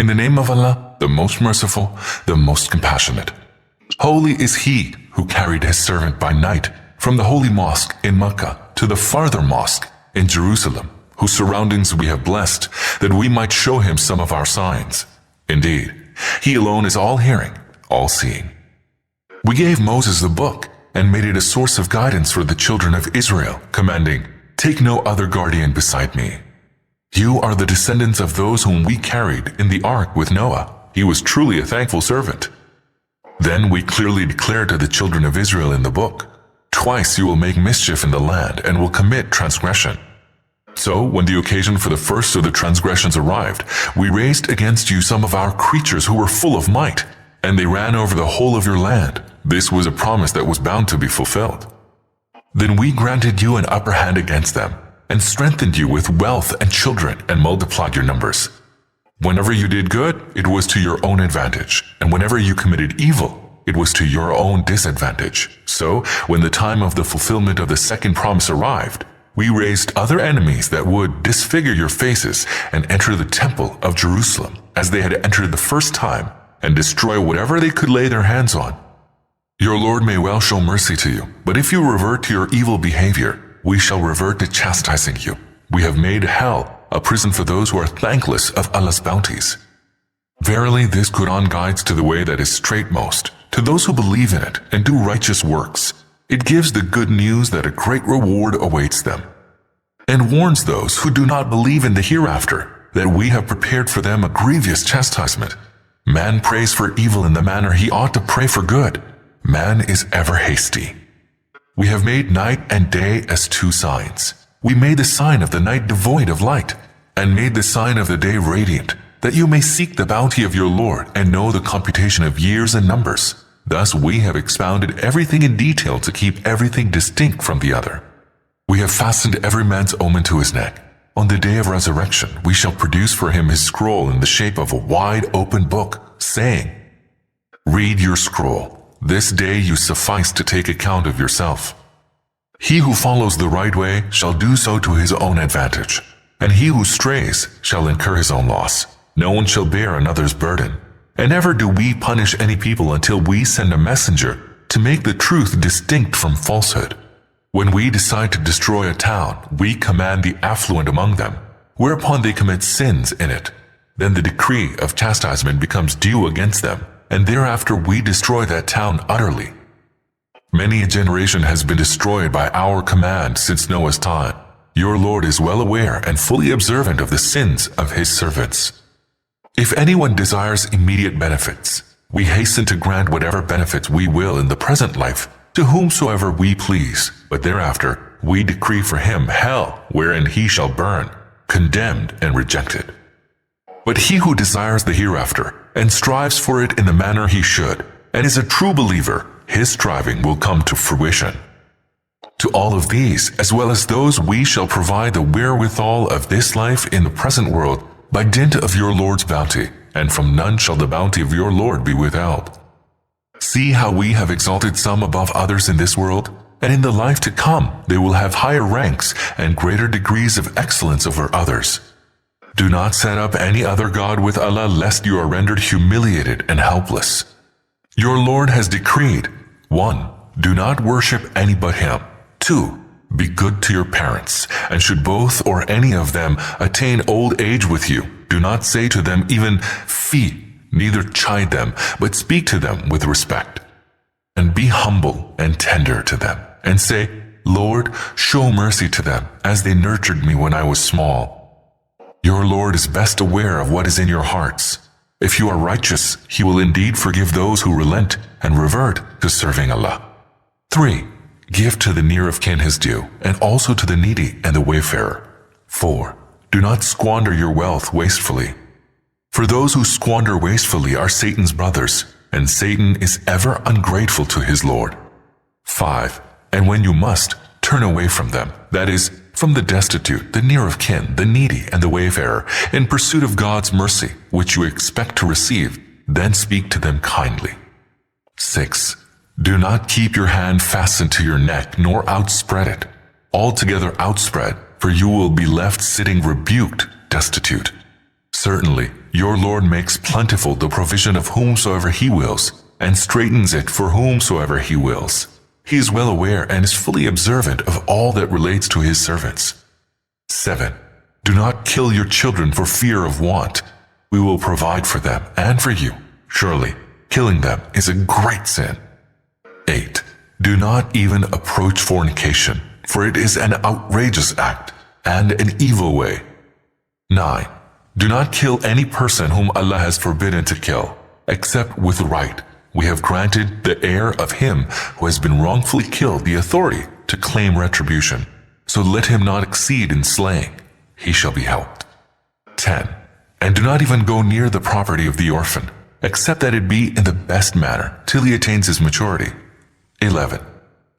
In the name of Allah, the most merciful, the most compassionate. Holy is he who carried his servant by night from the holy mosque in Mecca to the farther mosque in Jerusalem, whose surroundings we have blessed, that we might show him some of our signs. Indeed, he alone is all-hearing, all-seeing. We gave Moses the book and made it a source of guidance for the children of Israel, commanding, "Take no other guardian beside me." You are the descendants of those whom we carried in the ark with Noah. He was truly a thankful servant. Then we clearly declared to the children of Israel in the book, "Twice you will make mischief in the land and will commit transgression." So, when the occasion for the first of the transgressions arrived, we raised against you some of our creatures who were full of might, and they ran over the whole of your land. This was a promise that was bound to be fulfilled. Then we granted you an upper hand against them, and strengthened you with wealth and children, and multiplied your numbers. Whenever you did good, it was to your own advantage, and whenever you committed evil, it was to your own disadvantage. So, when the time of the fulfillment of the second promise arrived, we raised other enemies that would disfigure your faces and enter the temple of Jerusalem, as they had entered the first time, and destroy whatever they could lay their hands on. Your Lord may well show mercy to you, but if you revert to your evil behavior, we shall revert to chastising you. We have made hell a prison for those who are thankless of Allah's bounties. Verily, this Quran guides to the way that is straightmost, to those who believe in it and do righteous works. It gives the good news that a great reward awaits them, and warns those who do not believe in the hereafter that we have prepared for them a grievous chastisement. Man prays for evil in the manner he ought to pray for good. Man is ever hasty. We have made night and day as two signs. We made the sign of the night devoid of light, and made the sign of the day radiant, that you may seek the bounty of your Lord and know the computation of years and numbers. Thus we have expounded everything in detail to keep everything distinct from the other. We have fastened every man's omen to his neck. On the day of resurrection, we shall produce for him his scroll in the shape of a wide open book, saying, "Read your scroll. This day you suffice to take account of yourself." He who follows the right way shall do so to his own advantage, and he who strays shall incur his own loss. No one shall bear another's burden. And never do we punish any people until we send a messenger to make the truth distinct from falsehood. When we decide to destroy a town, we command the affluent among them, whereupon they commit sins in it. Then the decree of chastisement becomes due against them, and thereafter we destroy that town utterly. Many a generation has been destroyed by our command since Noah's time. Your Lord is well aware and fully observant of the sins of his servants. If anyone desires immediate benefits, we hasten to grant whatever benefits we will in the present life to whomsoever we please, but thereafter we decree for him hell wherein he shall burn, condemned and rejected. But he who desires the hereafter and strives for it in the manner he should, and is a true believer, his striving will come to fruition. To all of these, as well as those, we shall provide the wherewithal of this life in the present world by dint of your Lord's bounty, and from none shall the bounty of your Lord be withheld. See how we have exalted some above others in this world, and in the life to come they will have higher ranks and greater degrees of excellence over others. Do not set up any other God with Allah, lest you are rendered humiliated and helpless. Your Lord has decreed, 1. Do not worship any but Him. 2. Be good to your parents, and should both or any of them attain old age with you, do not say to them even "Fie," neither chide them, but speak to them with respect. And be humble and tender to them, and say, "Lord, show mercy to them, as they nurtured me when I was small." Your Lord is best aware of what is in your hearts. If you are righteous, He will indeed forgive those who relent and revert to serving Allah. 3. Give to the near of kin his due, and also to the needy and the wayfarer. 4. Do not squander your wealth wastefully. For those who squander wastefully are Satan's brothers, and Satan is ever ungrateful to his Lord. 5. And when you must, turn away from them, that is, from the destitute, the near of kin, the needy, and the wayfarer, in pursuit of God's mercy, which you expect to receive, then speak to them kindly. 6. Do not keep your hand fastened to your neck, nor outspread it. Altogether outspread, for you will be left sitting rebuked, destitute. Certainly, your Lord makes plentiful the provision of whomsoever he wills, and straightens it for whomsoever he wills. He is well aware and is fully observant of all that relates to his servants. 7. Do not kill your children for fear of want. We will provide for them and for you. Surely, killing them is a great sin. 8. Do not even approach fornication, for it is an outrageous act and an evil way. 9. Do not kill any person whom Allah has forbidden to kill, except with right. We have granted the heir of him who has been wrongfully killed the authority to claim retribution. So let him not exceed in slaying. He shall be helped. 10. And do not even go near the property of the orphan, except that it be in the best manner, till he attains his maturity. 11.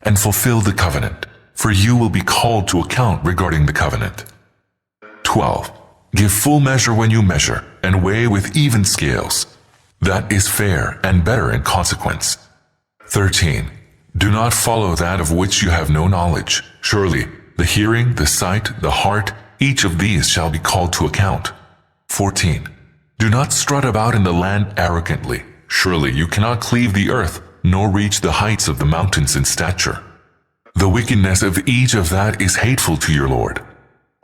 And fulfill the covenant, for you will be called to account regarding the covenant. 12. Give full measure when you measure, and weigh with even scales. That is fair and better in consequence. 13. Do not follow that of which you have no knowledge. Surely, the hearing, the sight, the heart, each of these shall be called to account. 14. Do not strut about in the land arrogantly. Surely you cannot cleave the earth, nor reach the heights of the mountains in stature. The wickedness of each of that is hateful to your Lord.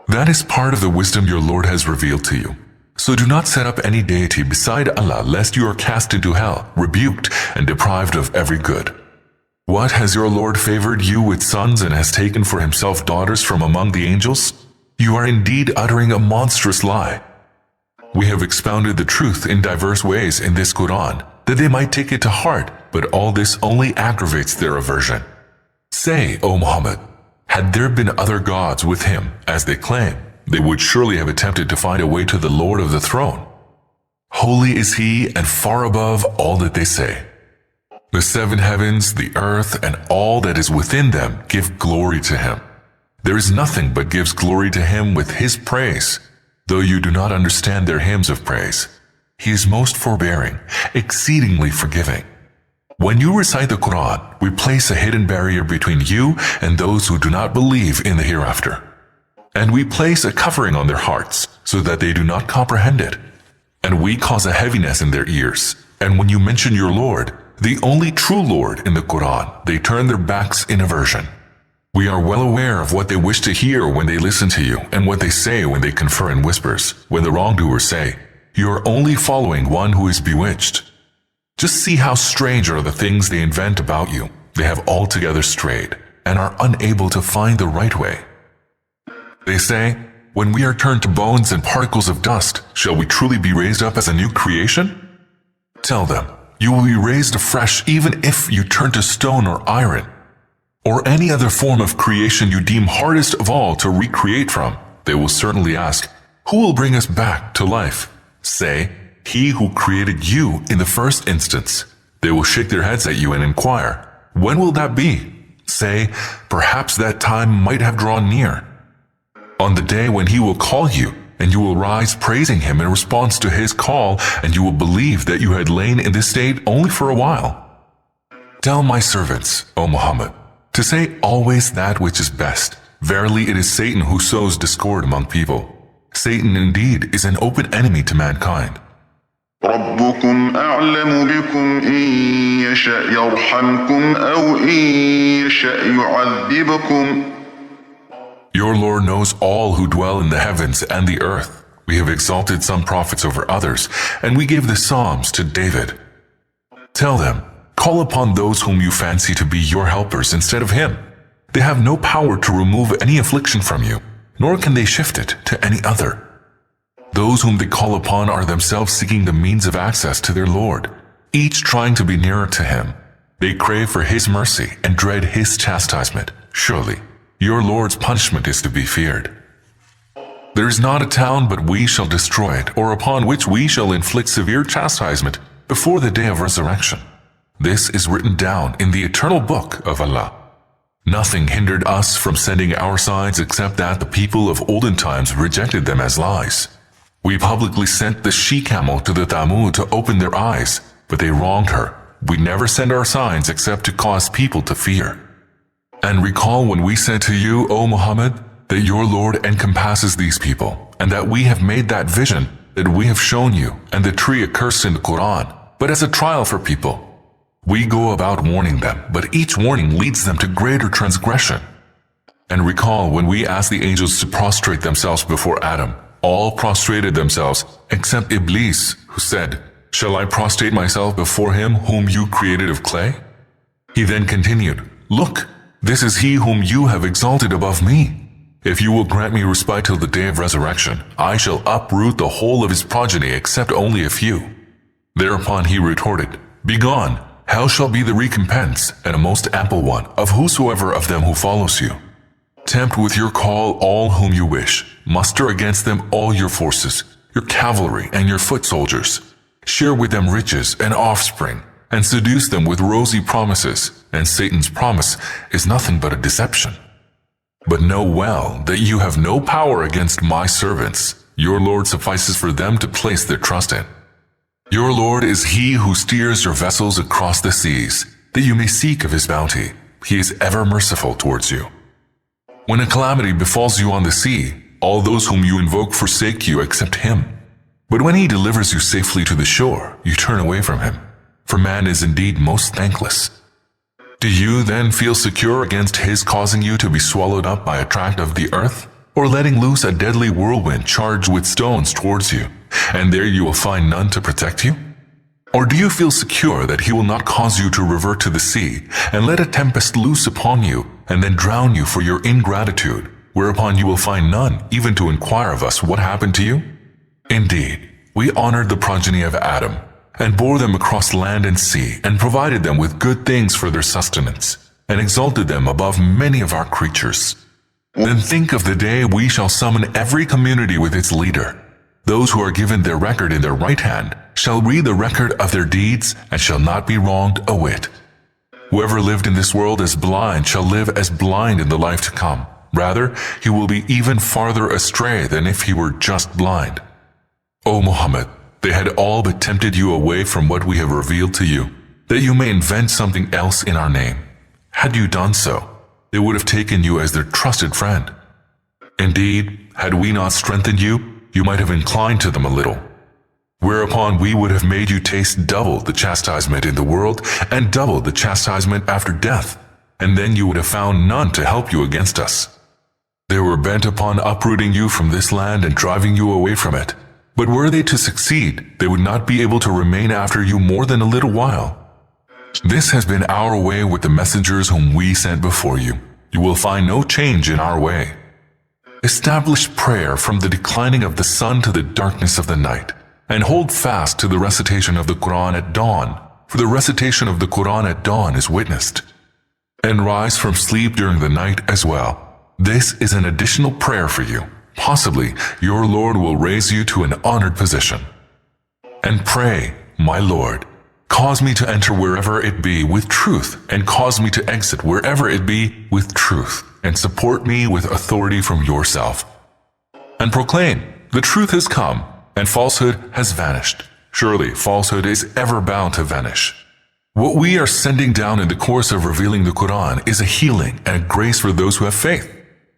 That is part of the wisdom your Lord has revealed to you. So do not set up any deity beside Allah, lest you are cast into hell, rebuked and deprived of every good. What, has your Lord favored you with sons and has taken for himself daughters from among the angels? You are indeed uttering a monstrous lie. We have expounded the truth in diverse ways in this Quran, that they might take it to heart, but all this only aggravates their aversion. Say, O Muhammad, had there been other gods with him, as they claim, they would surely have attempted to find a way to the Lord of the throne. Holy is he and far above all that they say. The 7 heavens, the earth, and all that is within them give glory to him. There is nothing but gives glory to him with his praise, though you do not understand their hymns of praise. He is most forbearing, exceedingly forgiving. When you recite the Quran, we place a hidden barrier between you and those who do not believe in the hereafter. And we place a covering on their hearts, so that they do not comprehend it. And we cause a heaviness in their ears. And when you mention your Lord, the only true Lord in the Quran, they turn their backs in aversion. We are well aware of what they wish to hear when they listen to you, and what they say when they confer in whispers, when the wrongdoers say, "You are only following one who is bewitched." Just see how strange are the things they invent about you. They have altogether strayed, and are unable to find the right way. They say, "When we are turned to bones and particles of dust, shall we truly be raised up as a new creation?" Tell them, you will be raised afresh even if you turn to stone or iron, or any other form of creation you deem hardest of all to recreate from. They will certainly ask, "Who will bring us back to life?" Say, "He who created you in the first instance." They will shake their heads at you and inquire, "When will that be?" Say, "Perhaps that time might have drawn near." On the day when he will call you, and you will rise praising him in response to his call, and you will believe that you had lain in this state only for a while. Tell my servants, O Muhammad, to say always that which is best. Verily it is Satan who sows discord among people. Satan indeed is an open enemy to mankind. ربكم أعلم بكم إن يشأ يرحمكم أو إن يشأ يعذبكم. Your Lord knows all who dwell in the heavens and the earth. We have exalted some prophets over others, and we gave the Psalms to David. Tell them, call upon those whom you fancy to be your helpers instead of him. They have no power to remove any affliction from you, nor can they shift it to any other. Those whom they call upon are themselves seeking the means of access to their Lord, each trying to be nearer to him. They crave for his mercy and dread his chastisement. Surely, your Lord's punishment is to be feared. There is not a town but we shall destroy it, or upon which we shall inflict severe chastisement before the day of resurrection. This is written down in the eternal book of Allah. Nothing hindered us from sending our signs except that the people of olden times rejected them as lies. We publicly sent the she-camel to the Thamud to open their eyes, but they wronged her. We never send our signs except to cause people to fear. And recall when we said to you, O Muhammad, that your Lord encompasses these people, and that we have made that vision, that we have shown you and the tree accursed in the Quran, but as a trial for people. We go about warning them, but each warning leads them to greater transgression. And recall when we asked the angels to prostrate themselves before Adam, all prostrated themselves except Iblis, who said, "Shall I prostrate myself before him whom you created of clay?" He then continued, "Look, this is he whom you have exalted above me. If you will grant me respite till the day of resurrection, I shall uproot the whole of his progeny except only a few." Thereupon he retorted, "Begone, hell shall be the recompense, and a most ample one, of whosoever of them who follows you. Tempt with your call all whom you wish. Muster against them all your forces, your cavalry and your foot soldiers. Share with them riches and offspring, and seduce them with rosy promises, and Satan's promise is nothing but a deception. But know well that you have no power against my servants. Your Lord suffices for them to place their trust in. Your Lord is he who steers your vessels across the seas, that you may seek of his bounty. He is ever merciful towards you. When a calamity befalls you on the sea, all those whom you invoke forsake you except him. But when he delivers you safely to the shore, you turn away from him. For man is indeed most thankless. Do you then feel secure against his causing you to be swallowed up by a tract of the earth, or letting loose a deadly whirlwind charged with stones towards you, and there you will find none to protect you? Or do you feel secure that he will not cause you to revert to the sea, and let a tempest loose upon you, and then drown you for your ingratitude, whereupon you will find none even to inquire of us what happened to you? Indeed, we honored the progeny of Adam, and bore them across land and sea, and provided them with good things for their sustenance, and exalted them above many of our creatures. Then think of the day we shall summon every community with its leader. Those who are given their record in their right hand shall read the record of their deeds, and shall not be wronged a whit. Whoever lived in this world as blind shall live as blind in the life to come. Rather, he will be even farther astray than if he were just blind. O Muhammad, they had all but tempted you away from what we have revealed to you, that you may invent something else in our name. Had you done so, they would have taken you as their trusted friend. Indeed, had we not strengthened you, you might have inclined to them a little. Whereupon we would have made you taste double the chastisement in the world, and double the chastisement after death, and then you would have found none to help you against us. They were bent upon uprooting you from this land and driving you away from it. But were they to succeed, they would not be able to remain after you more than a little while. This has been our way with the messengers whom we sent before you. You will find no change in our way. Establish prayer from the declining of the sun to the darkness of the night, and hold fast to the recitation of the Quran at dawn, for the recitation of the Quran at dawn is witnessed. And rise from sleep during the night as well. This is an additional prayer for you. Possibly your Lord will raise you to an honored position. And pray, my Lord, cause me to enter wherever it be with truth, and cause me to exit wherever it be with truth, and support me with authority from yourself. And proclaim, the truth has come, and falsehood has vanished. Surely falsehood is ever bound to vanish. What we are sending down in the course of revealing the Quran is a healing and a grace for those who have faith,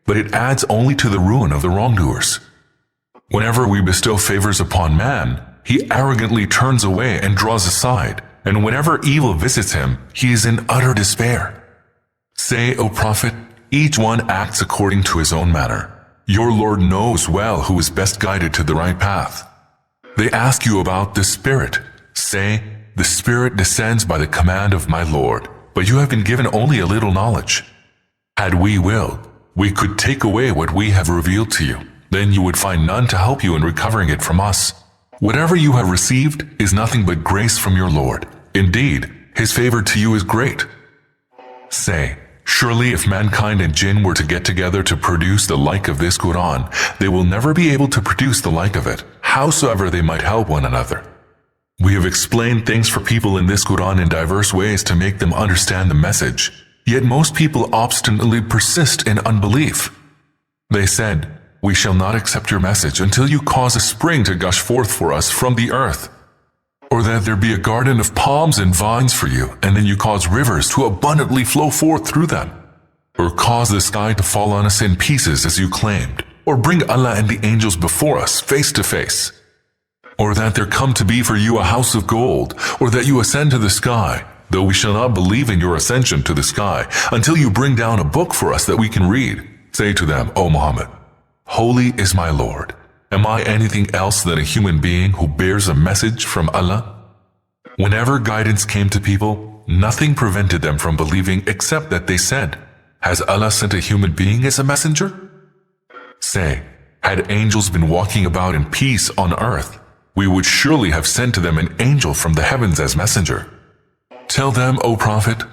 but it adds only to the ruin of the wrongdoers. Whenever we bestow favors upon man, he arrogantly turns away and draws aside, and whenever evil visits him, he is in utter despair. Say, O Prophet, each one acts according to his own manner. Your Lord knows well who is best guided to the right path. They ask you about the Spirit. Say, the Spirit descends by the command of my Lord, but you have been given only a little knowledge. Had we willed, we could take away what we have revealed to you. Then you would find none to help you in recovering it from us. Whatever you have received is nothing but grace from your Lord. Indeed, his favor to you is great. Say, surely if mankind and jinn were to get together to produce the like of this Quran, they will never be able to produce the like of it, howsoever they might help one another. We have explained things for people in this Quran in diverse ways to make them understand the message. Yet most people obstinately persist in unbelief. They said, we shall not accept your message until you cause a spring to gush forth for us from the earth, or that there be a garden of palms and vines for you, and then you cause rivers to abundantly flow forth through them, or cause the sky to fall on us in pieces as you claimed, or bring Allah and the angels before us face to face. or that there come to be for you a house of gold, or that you ascend to the sky, though we shall not believe in your ascension to the sky until you bring down a book for us that we can read. Say to them, O Muhammad, Holy is my Lord. Am I anything else than a human being who bears a message from Allah? Whenever guidance came to people, nothing prevented them from believing except that they said, Has Allah sent a human being as a messenger? Say, had angels been walking about in peace on earth, we would surely have sent to them an angel from the heavens as messenger. Tell them, O Prophet,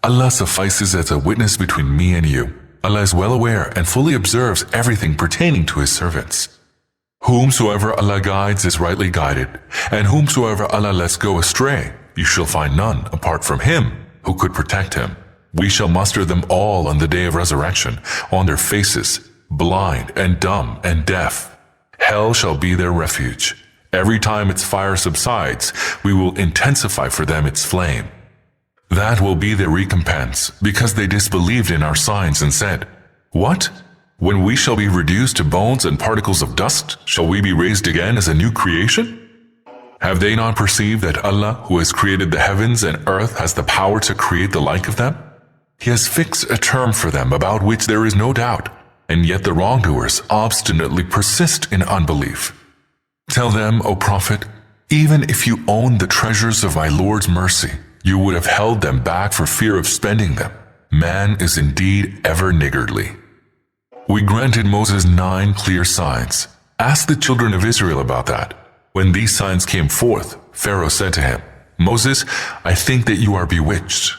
Allah suffices as a witness between me and you. Allah is well aware and fully observes everything pertaining to His servants. Whomsoever Allah guides is rightly guided, and whomsoever Allah lets go astray, you shall find none apart from Him who could protect him. We shall muster them all on the day of resurrection, on their faces, blind and dumb and deaf. Hell shall be their refuge. Every time its fire subsides, we will intensify for them its flame. That will be their recompense, because they disbelieved in our signs and said, What? When we shall be reduced to bones and particles of dust, shall we be raised again as a new creation? Have they not perceived that Allah, who has created the heavens and earth, has the power to create the like of them? He has fixed a term for them about which there is no doubt, and yet the wrongdoers obstinately persist in unbelief. Tell them, O Prophet, even if you owned the treasures of my Lord's mercy, you would have held them back for fear of spending them. Man is indeed ever niggardly. We granted Moses 9 clear signs. Ask the children of Israel about that. When these signs came forth, Pharaoh said to him, Moses, I think that you are bewitched.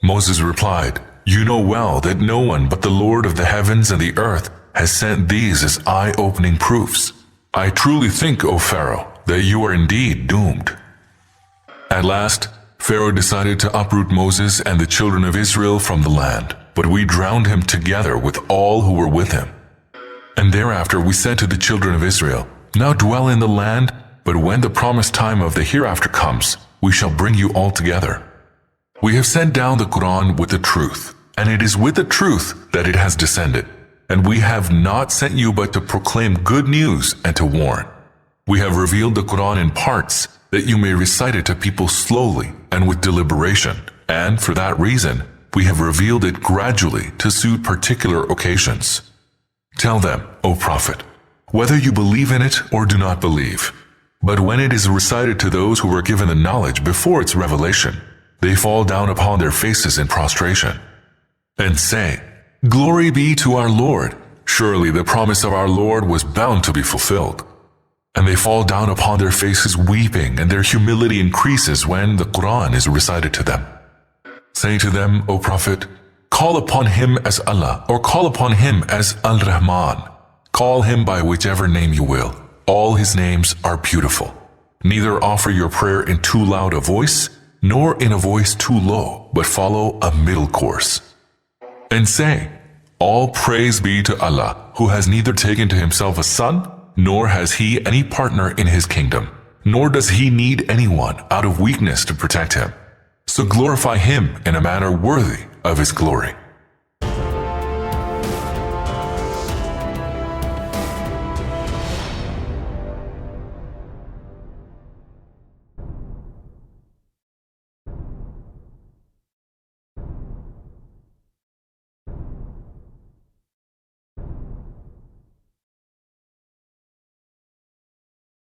Moses replied, You know well that no one but the Lord of the heavens and the earth has sent these as eye-opening proofs. I truly think, O Pharaoh, that you are indeed doomed. At last, Pharaoh decided to uproot Moses and the children of Israel from the land, but we drowned him together with all who were with him. And thereafter we said to the children of Israel, Now dwell in the land, but when the promised time of the hereafter comes, we shall bring you all together. We have sent down the Quran with the truth, and it is with the truth that it has descended. And we have not sent you but to proclaim good news and to warn. We have revealed the Quran in parts, that you may recite it to people slowly and with deliberation, and for that reason, we have revealed it gradually to suit particular occasions. Tell them, O Prophet, whether you believe in it or do not believe. But when it is recited to those who were given the knowledge before its revelation, they fall down upon their faces in prostration, and say, Glory be to our Lord. Surely the promise of our Lord was bound to be fulfilled. And they fall down upon their faces weeping, and their humility increases when the Quran is recited to them. Say to them, O Prophet, call upon Him as Allah, or call upon Him as Al-Rahman. Call Him by whichever name you will. All His names are beautiful. Neither offer your prayer in too loud a voice, nor in a voice too low, but follow a middle course. And say, All praise be to Allah, who has neither taken to Himself a son, nor has He any partner in His kingdom, nor does He need anyone out of weakness to protect Him. So glorify Him in a manner worthy of His glory.